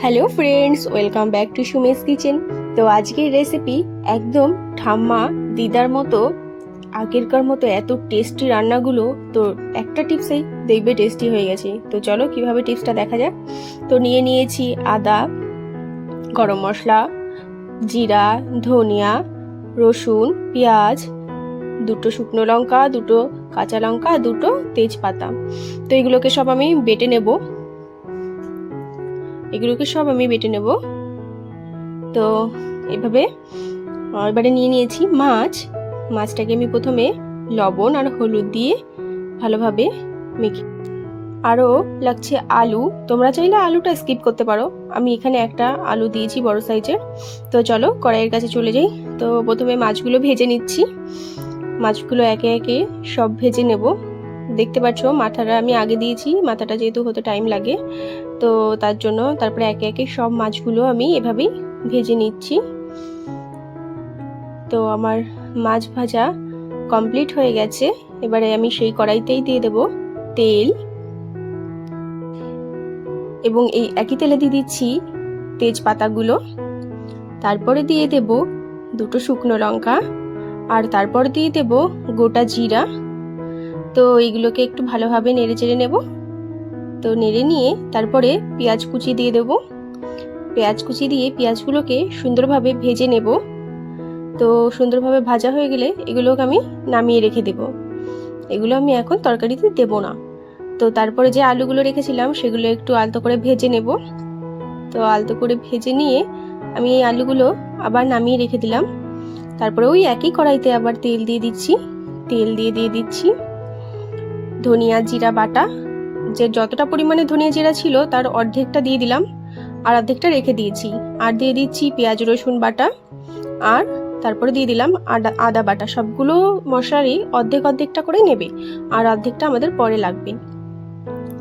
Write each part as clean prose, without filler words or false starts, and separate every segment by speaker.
Speaker 1: Hello friends, welcome back to Sumesh kitchen. তো আজকের recipe একদম ঠাম্মা দিদার মতো, আগেরকার মতো এত টেস্টি রান্নাগুলো। তো একটা টিপসেই দেখবে টেস্টি হয়ে গেছে। তো চলো কিভাবে টিপসটা দেখা যাক। তো নিয়ে নিয়েছি আদা, গরম মশলা, জিরা, ধনিয়া, রসুন, পেঁয়াজ, দুটো শুকনো লঙ্কা, দুটো কাঁচা লঙ্কা, দুটো তেজপাতা। তো এগুলোকে সব আমি বেটে নেব। তো এভাবে এবারে নিয়ে নিয়েছি মাছটাকে আমি প্রথমে লবণ আর হলুদ দিয়ে ভালোভাবে মেখে, আরও লাগছে আলু। তোমরা চাইলে আলুটা স্কিপ করতে পারো, আমি এখানে একটা আলু দিয়েছি বড় সাইজের। তো চলো কড়াইয়ের কাছে চলে যাই। তো প্রথমে মাছগুলো ভেজে নিচ্ছি। মাছগুলো একে একে সব ভেজে নেব। দেখতে পাচ্ছ মাথাটা আমি আগে দিয়েছি, মাথাটা যেহেতু হতে টাইম লাগে, তো তার জন্য তারপরে একে একে সব মাছগুলো আমি এভাবেই ভেজে নিচ্ছি। তো আমার মাছ ভাজা কমপ্লিট হয়ে গেছে। এবারে আমি সেই কড়াইতেই দিয়ে দেব তেল, এবং এই একই তেলে দিয়ে দিচ্ছি তেজপাতাগুলো। তারপরে দিয়ে দেব দুটো শুকনো লঙ্কা, আর তারপর দিয়ে দেব গোটা জিরা। তো এইগুলোকে একটু ভালোভাবে নেড়ে চেড়ে নেব। তো নেড়ে নিয়ে তারপরে পেঁয়াজ কুচি দিয়ে দেব। পেঁয়াজ কুচি দিয়ে পেঁয়াজগুলোকে সুন্দরভাবে ভেজে নেব। তো সুন্দরভাবে ভাজা হয়ে গেলে এগুলোকে আমি নামিয়ে রেখে দেব। এগুলো আমি এখন তরকারিতে দেব না। তো তারপরে যে আলুগুলো রেখেছিলাম সেগুলো একটু আলতো করে ভেজে নেব। তো আলতো করে ভেজে নিয়ে আমি এই আলুগুলো আবার নামিয়ে রেখে দিলাম। তারপরে ওই একই কড়াইতে আবার তেল দিয়ে দিচ্ছি ধনিয়া জিরা বাটা। যে যতটা পরিমাণে ধনিয়া জিরা ছিল তার অর্ধেকটা দিয়ে দিলাম, আর অর্ধেকটা রেখে দিয়েছি। আর দিয়ে দিচ্ছি পেঁয়াজ রসুন বাটা, আর তারপরে দিয়ে দিলাম আদা বাটা। সবগুলো মশলারই অর্ধেকটা করে নেবে, আর অর্ধেকটা আমাদের পরে লাগবে।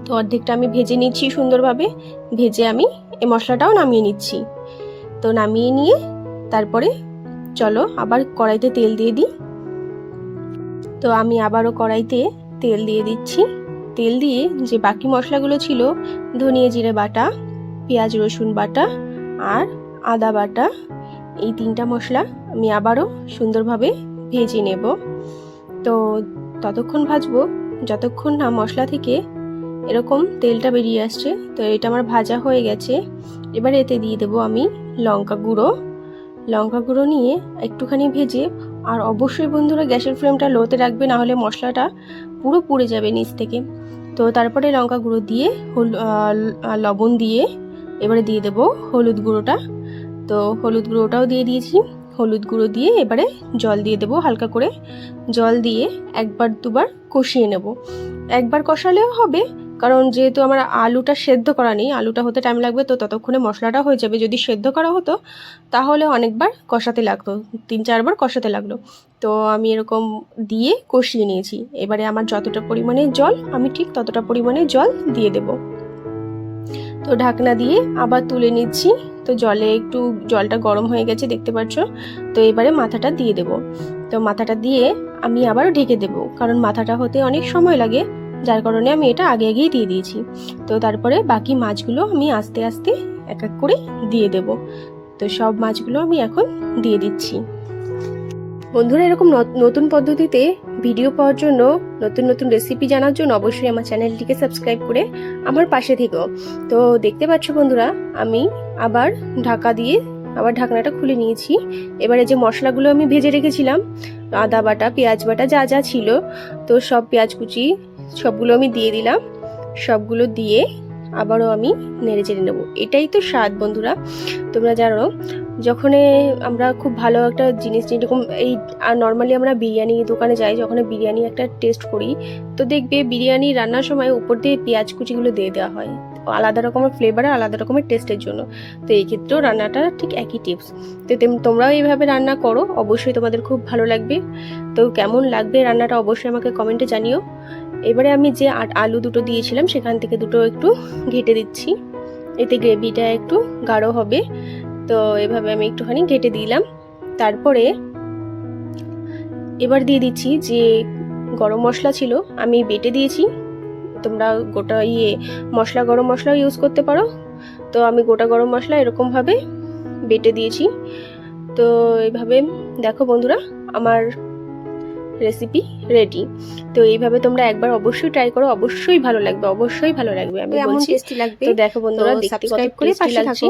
Speaker 1: তো অর্ধেকটা আমি ভেজে নিচ্ছি সুন্দরভাবে। ভেজে আমি এই মশলাটাও নামিয়ে নিচ্ছি। তো নামিয়ে নিয়ে তারপরে চলো আবার কড়াইতে তেল দিয়ে দিই। তো আমি আবারও কড়াইতে তেল দিয়ে দিচ্ছি। তেল দিয়ে যে বাকি মশলাগুলো ছিল, ধনিয়া জিরে বাটা, পেঁয়াজ রসুন বাটা আর আদা বাটা, এই তিনটা মশলা আমি আবারও সুন্দরভাবে ভেজে নেব। তো ততক্ষণ ভাজবো যতক্ষণ না মশলা থেকে এরকম তেলটা বেরিয়ে আসছে। তো এটা আমার ভাজা হয়ে গেছে। এবার এতে দিয়ে দেবো আমি লঙ্কা গুঁড়ো নিয়ে একটুখানি ভেজে, আর অবশ্যই বন্ধুরা গ্যাসের ফ্লেমটা লোতে রাখবে, না হলে মশলাটা পুরো পুড়ে যাবে নিচ থেকে। তো তারপরে লঙ্কা গুঁড়ো দিয়ে লবণ দিয়ে এবারে দিয়ে দেবো হলুদ গুঁড়োটা। তো হলুদ গুঁড়োটাও দিয়ে দিয়েছি। হলুদ গুঁড়ো দিয়ে এবারে জল দিয়ে দেবো, হালকা করে জল দিয়ে একবার দুবার কষিয়ে নেব। একবার কষালেও হবে, কারণ যেহেতু আমার আলুটা সেদ্ধ করা নেই, আলুটা হতে টাইম লাগবে। তো ততক্ষণে মশলাটা হয়ে যাবে। যদি সেদ্ধ করা হতো তাহলে অনেকবার কষাতে লাগতো, 3-4 বার কষাতে লাগলো। তো আমি এরকম দিয়ে কষিয়ে নিয়েছি। এবারে আমার যতটা পরিমাণে জল, আমি ঠিক ততটা পরিমাণে জল দিয়ে দেব। তো ঢাকনা দিয়ে আবার তুলে নিচ্ছি। তো জলটা গরম হয়ে গেছে দেখতে পাচ্ছ। তো এবারে মাথাটা দিয়ে দেব। তো মাথাটা দিয়ে আমি আবারও ঢেকে দেব, কারণ মাথাটা হতে অনেক সময় লাগে, যার কারণে আমি এটা আগেই দিয়ে দিয়েছি। তো তারপরে বাকি মাছগুলো আমি আস্তে আস্তে এক এক করে দিয়ে দেব। তো সব মাছগুলো আমি এখন দিয়ে দিচ্ছি। বন্ধুরা, এরকম নতুন পদ্ধতিতে ভিডিও পাওয়ার জন্য, নতুন নতুন রেসিপি জানার জন্য অবশ্যই আমার চ্যানেলটিকে সাবস্ক্রাইব করে আমার পাশে থেকো। তো দেখতে পাচ্ছ বন্ধুরা, আমি আবার ঢাকা দিয়ে আবার ঢাকনাটা খুলে নিয়েছি। এবারে যে মশলাগুলো আমি ভেজে রেখেছিলাম, আদা বাটা, পেঁয়াজ বাটা যা যা ছিল, তো সব পেঁয়াজ কুচি সবগুলো আমি দিয়ে দিলাম। সবগুলো দিয়ে আবারও আমি নেড়ে চেড়ে নেবো। এটাই তো স্বাদ বন্ধুরা। তোমরা জানো, যখন আমরা খুব ভালো একটা জিনিস, যেরকম এই নর্মালি আমরা বিরিয়ানি দোকানে যাই, যখন বিরিয়ানি একটা টেস্ট করি, তো দেখবে বিরিয়ানি রান্নার সময় উপর দিয়ে পেঁয়াজ কুচিগুলো দিয়ে দেওয়া হয় আলাদা রকমের ফ্লেভার, আলাদা রকমের টেস্টের জন্য। তো এই ক্ষেত্রেও রান্নাটা ঠিক একই টিপস। তো তোমরাও এইভাবে রান্না করো, অবশ্যই তোমাদের খুব ভালো লাগবে। তো কেমন লাগবে রান্নাটা অবশ্যই আমাকে কমেন্টে জানিও। এবারে আমি যে আলু দুটো দিয়েছিলাম সেখান থেকে দুটো একটু ঘেটে দিচ্ছি, এতে গ্রেভিটা একটু গাঢ় হবে। তো এভাবে আমি একটুখানি ঘেটে দিলাম। তারপরে এবার দিয়ে দিচ্ছি যে গরম মশলা ছিল, আমি বেটে দিয়েছি। তোমরা গোটা গরম মশলাও ইউজ করতে পারো। তো আমি গোটা গরম মশলা এরকমভাবে বেটে দিয়েছি। তো এইভাবে দেখো বন্ধুরা, আমার রেসিপি রেডি। তো এইভাবে তোমরা একবার অবশ্যই ট্রাই করো, অবশ্যই ভালো লাগবে, অবশ্যই ভালো লাগবে, আমি বলছি।
Speaker 2: টেস্টি লাগবে।
Speaker 1: তো দেখো বন্ধুরা, দেখতে কত টেস্টি লাগছে।